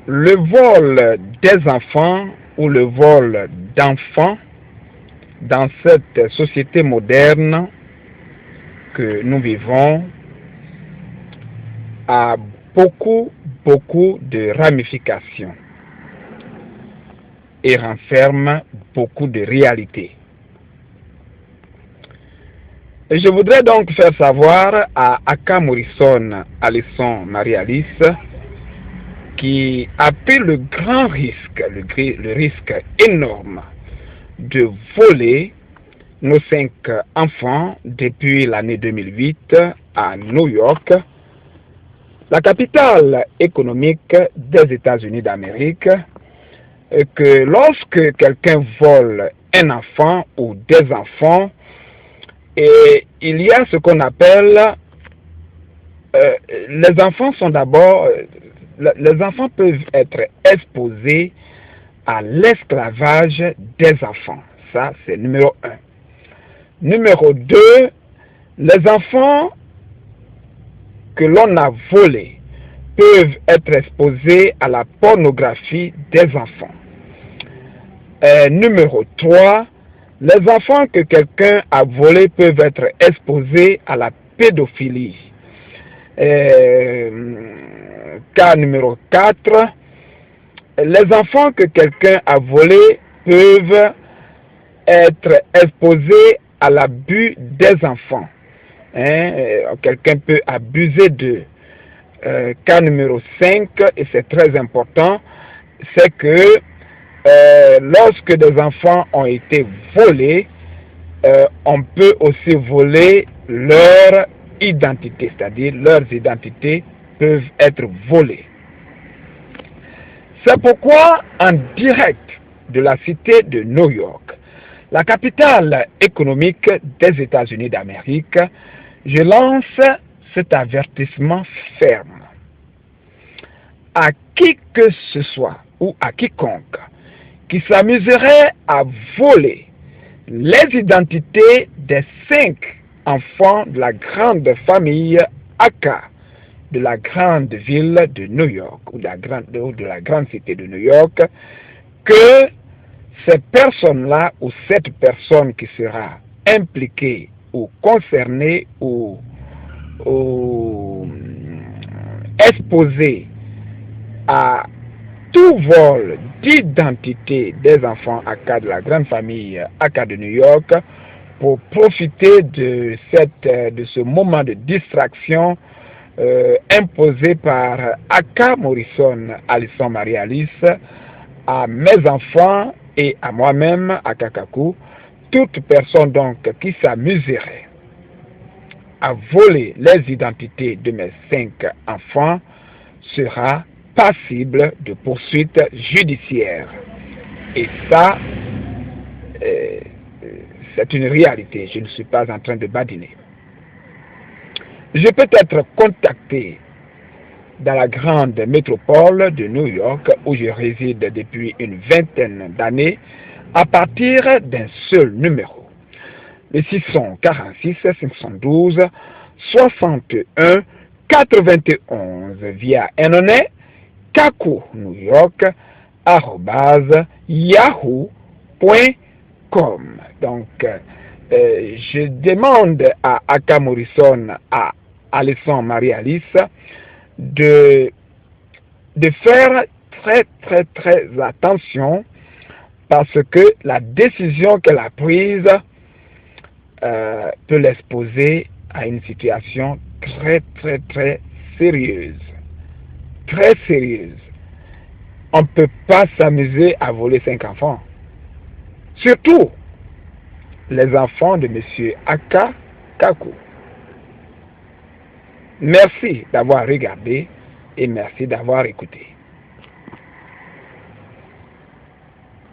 Le vol des enfants ou le vol d'enfants dans cette société moderne que nous vivons a beaucoup de ramifications et renferme beaucoup de réalités. Et je voudrais donc faire savoir à Aka Morrison Alison Marie-Alice qui a pris le grand risque, le risque énorme de voler nos 5 enfants depuis l'année 2008 à New York, la capitale économique des États-Unis d'Amérique, que lorsque quelqu'un vole un enfant ou des enfants, et il y a ce qu'on appelle, les enfants sont d'abord, les enfants peuvent être exposés à l'esclavage des enfants. Ça, c'est numéro 1. Numéro 2, les enfants que l'on a volés peuvent être exposés à la pornographie des enfants. Numéro 3, les enfants que quelqu'un a volés peuvent être exposés à la pédophilie. Cas numéro 4, les enfants que quelqu'un a volés peuvent être exposés à l'abus des enfants. Quelqu'un peut abuser d'eux. Cas numéro 5, et c'est très important, c'est que lorsque des enfants ont été volés, on peut aussi voler leur identité, c'est-à-dire leurs identités peuvent être volées. C'est pourquoi, en direct de la cité de New York, la capitale économique des États-Unis d'Amérique, je lance cet avertissement ferme. À qui que ce soit ou à quiconque qui s'amuserait à voler les identités des 5 enfants de la grande famille Aka de la grande ville de New York ou de la grande cité de New York, que ces personnes-là ou cette personne qui sera impliquée ou concernée ou exposée à tout vol d'identité des enfants Aka de la grande famille Aka de New York pour profiter de ce moment de distraction imposé par Aka Morrison Alison Marie-Alice à mes enfants et à moi-même, Aka Kaku, toute personne donc qui s'amuserait à voler les identités de mes 5 enfants sera passible de poursuites judiciaires. Et ça, c'est une réalité. Je ne suis pas en train de badiner. Je peux être contacté dans la grande métropole de New York où je réside depuis une vingtaine d'années à partir d'un seul numéro. Le 646 512 61 91 via Enonet Kaku New York @yahoo.com. Donc, je demande à Aka Morrison, à Alison Marie-Alice, de faire très attention parce que la décision qu'elle a prise peut l'exposer à une situation très sérieuse. Très sérieuse. On ne peut pas s'amuser à voler 5 enfants. Surtout les enfants de M. Aka Kaku. Merci d'avoir regardé et merci d'avoir écouté.